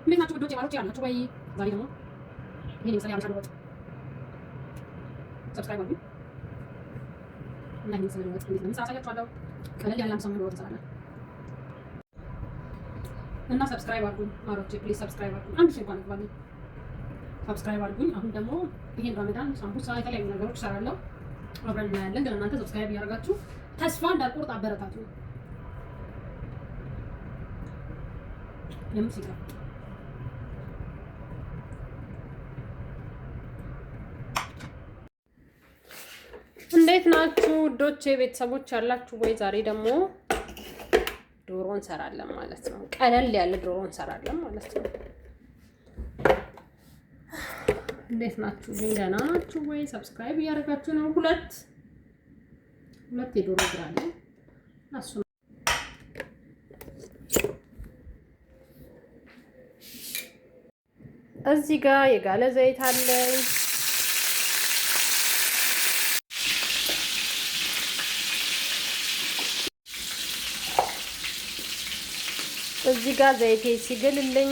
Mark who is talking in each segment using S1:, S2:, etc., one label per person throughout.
S1: እንዴት ናችሁ ውዶቼ? ማሮቼ አላችሁ ወይ? ዛሬ ደግሞ ይሄን የመሰለ ያበሻ ወጥ ሰብስክራይብ አድርጉ እና ይሄን የመሰለ ወጥ እንዴት ነው አሳያችኋለሁ። ቀለል ያለ አምሳ ወጥ እንሰራለን እና ሰብስክራይብ አድርጉ ማሮቼ፣ ፕሊዝ ሰብስክራይብ አድርጉ። አንድ ሺህ እንኳን አግባኝ ሰብስክራይብ አድርጉኝ። አሁን ደግሞ ይሄን ረመዳን ሳምቡሳ የተለያዩ ነገሮች እሰራለሁ አብረን እናያለን። ግን እናንተ ሰብስክራይብ እያደረጋችሁ ተስፋ እንዳልቆርጥ አበረታቱ። የምትሲጋ እንዴት ናችሁ ውዶቼ? ቤተሰቦች ያላችሁ ወይ? ዛሬ ደግሞ ዶሮ እንሰራለን ማለት ነው። ቀለል ያለ ዶሮ እንሰራለን ማለት ነው። እንዴት ናችሁ? ደህና ናችሁ ወይ? ሰብስክራይብ እያደረጋችሁ ነው። ሁለት የዶሮ እግር አለ እሱ እዚህ ጋር የጋለ ዘይት አለ። እዚህ ጋር ዘይቴ ሲግልልኝ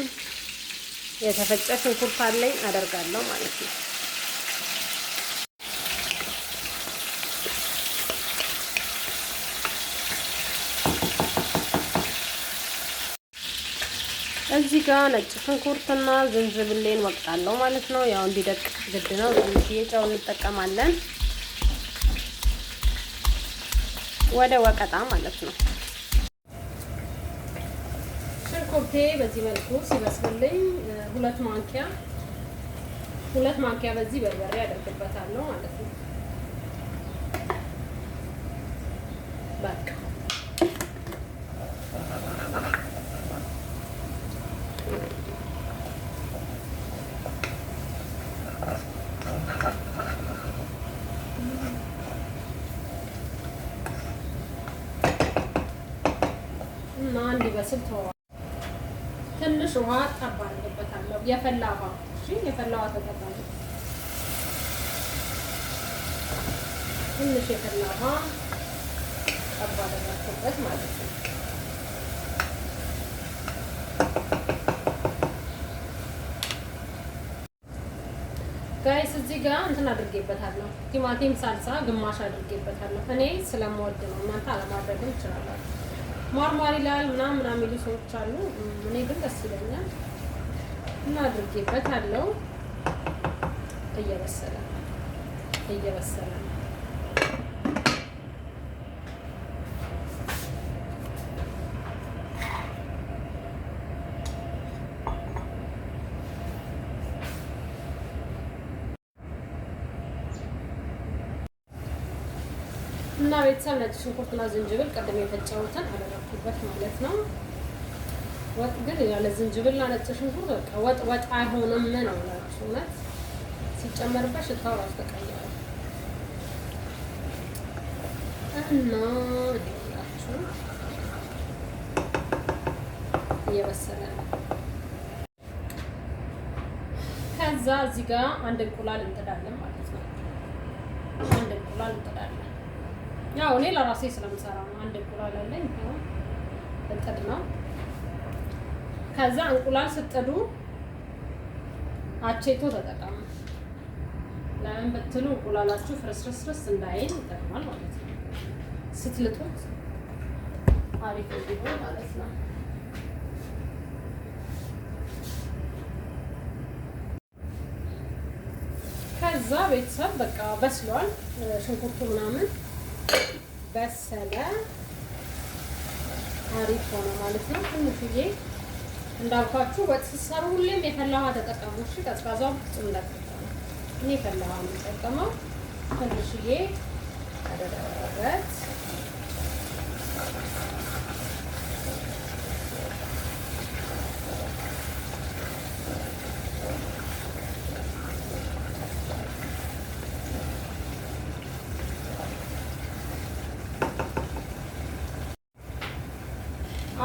S1: የተፈጨ ሽንኩርት አለኝ አደርጋለሁ ማለት ነው። እዚህ ጋር ነጭ ሽንኩርትና ዝንጅብሌን ወቅጣለሁ ማለት ነው። ያው እንዲደቅ ግድ ነው። ትንሽዬ ጨው እንጠቀማለን። ወደ ወቀጣ ማለት ነው። ሽንኩርቴ በዚህ መልኩ ሲበስልልኝ ሁለት ማንኪያ በዚህ በርበሬ አደርግበታለሁ ማለት ነው። በቃ እና እንዲበስል ተወው። ትንሽ ውሃ ጠብ አድርግበታለሁ። የፈላ ውሃ የፈላ ውሃ ተጠቀሙ። ትንሽ የፈላ ውሃ ጠብ አድርጋችሁበት ማለት ነው። ጋይስ እዚህ ጋር እንትን አድርጌበታለሁ። ቲማቲም ሳልሳ ግማሽ አድርጌበታለሁ። እኔ ስለምወድ ነው። እናንተ አለማድረግም ትችላላችሁ። ማርማር ይላል ምናምን የሚሉ ሰዎች አሉ። እኔ ግን ደስ ይለኛል እና አድርጌበታለሁ። እየበሰለ ነው። እና ቤተሰብ ነጭ ሽንኩርትና ዝንጅብል ቅድም የፈጨሁትን አደረኩበት ማለት ነው። ወጥ ግን ያለ ዝንጅብልና ነጭ ሽንኩርት በቃ ወጥ አይሆንም ነው እላችሁ። እውነት ሲጨመርበት ሽታው ራሱ ተቀየረ እና ይላችሁ እየበሰለ ነው። ከዛ እዚህ ጋር አንድ እንቁላል እንጥዳለን ማለት ነው። አንድ እንቁላል እንጥዳለን። ያው እኔ ለራሴ ስለምሰራ ነው። አንድ እንቁላል አለኝ እንጥድ ነው። ከዛ እንቁላል ስትጥዱ አቼቶ ተጠቀሙ። ለምን ብትሉ እንቁላላችሁ ፍርስርስርስ እንዳይል ይጠቅማል ማለት ነው። ስትልጡት አሪፍ እንዲሆን ማለት ነው። ከዛ ቤተሰብ በቃ በስሏል። ሽንኩርቱ ምናምን በሰለ፣ አሪፍ ሆነ ማለት ነው። ትንሽዬ እንዳልኳችሁ ወጥ ስትሰሩ ሁሌም የፈላ ውሃ ተጠቀሙ። እሺ ቀዝቃዛው ፍጹም እንዳትጠቀሙ። እኔ የፈላ ውሃ የምጠቀመው ትንሽዬ አደረበት።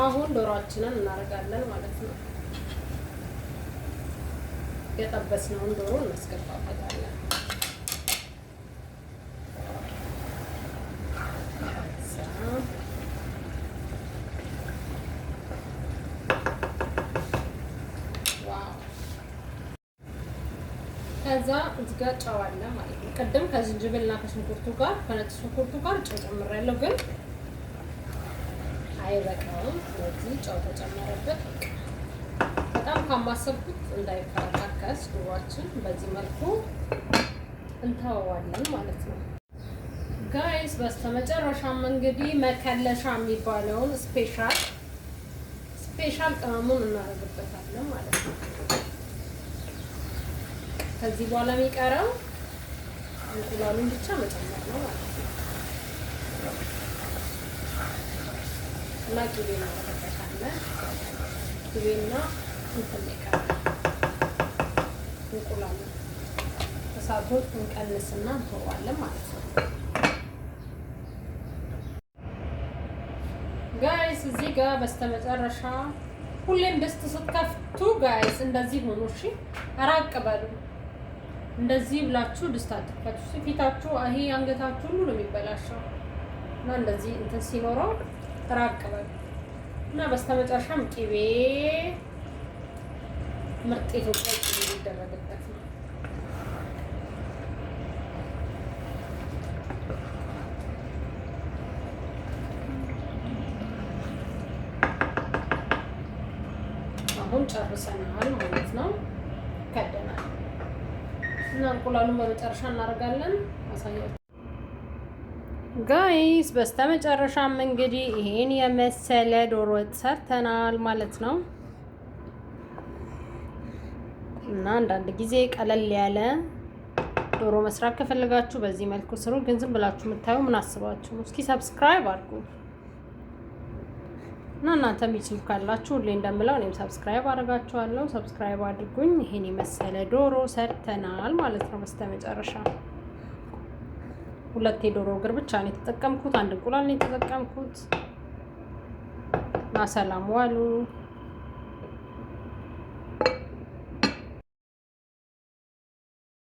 S1: አሁን ዶሮአችንን እናደርጋለን ማለት ነው። የጠበስነውን ዶሮ እናስገባበታለን። ከዛ እዚህ ጋር ጨው አለ ማለት ነው። ቅድም ከዝንጅብልና ከሽንኩርቱ ጋር ከነጭ ሽንኩርቱ ጋር ጨው ጨምሬያለሁ፣ ግን አይበቃውም። ስለዚህ ጨው ተጨመረበት። በጣም ካማሰብኩት እንዳይፈረካከስ ዶሯችን በዚህ መልኩ እንተወዋለን ማለት ነው ጋይስ። በስተመጨረሻም እንግዲህ መከለሻ የሚባለውን ስፔሻል ቅመሙን እናደርግበታለን ማለት ነው። ከዚህ በኋላ የሚቀረው እንቁላሉን ብቻ መጨመር ነው ማለት ነው እና ቅቤ እናደርግበታለን። ቅቤና እንትን ይቀራል እንቁላሉ። እሳቱን እንቀንስና እንተዋለን ማለት ነው ጋይስ። እዚህ ጋር በስተመጨረሻ ሁሌም ድስት ስትከፍቱ ጋይስ እንደዚህ ሆኖ እሺ፣ ራቅ በሉ። እንደዚህ ብላችሁ ድስት አትክፈቱ። ፊታችሁ ይሄ አንገታችሁ ሁሉ ነው የሚበላሸው እና እንደዚህ እንትን ሲኖረው ራቅ በሉ እና በስተመጨረሻም ቅቤ ምርጥ ኢትዮጵያ ቅቤ ይደረግበት ነው። አሁን ጨርሰናል ማለት ነው። ከደናል እና እንቁላሉን በመጨረሻ እናደርጋለን። አሳያችሁ ጋይስ። በስተመጨረሻም እንግዲህ ይሄን የመሰለ ዶሮ ወጥ ሰርተናል ማለት ነው። እና አንዳንድ ጊዜ ቀለል ያለ ዶሮ መስራት ከፈለጋችሁ በዚህ መልኩ ስሩ። ግን ዝም ብላችሁ የምታዩ ምን አስባችሁ? እስኪ ሰብስክራይብ አድርጉ እና እናንተ የሚችሉ ካላችሁ ሁሌ እንደምለው እኔም ሰብስክራይብ አደርጋችኋለሁ። ሰብስክራይብ አድርጉኝ። ይሄን የመሰለ ዶሮ ሰርተናል ማለት ነው። በስተመጨረሻ 2 የዶሮ እግር ብቻ ነው የተጠቀምኩት። 1 እንቁላል ነው የተጠቀምኩት። እና ሰላም ዋሉ።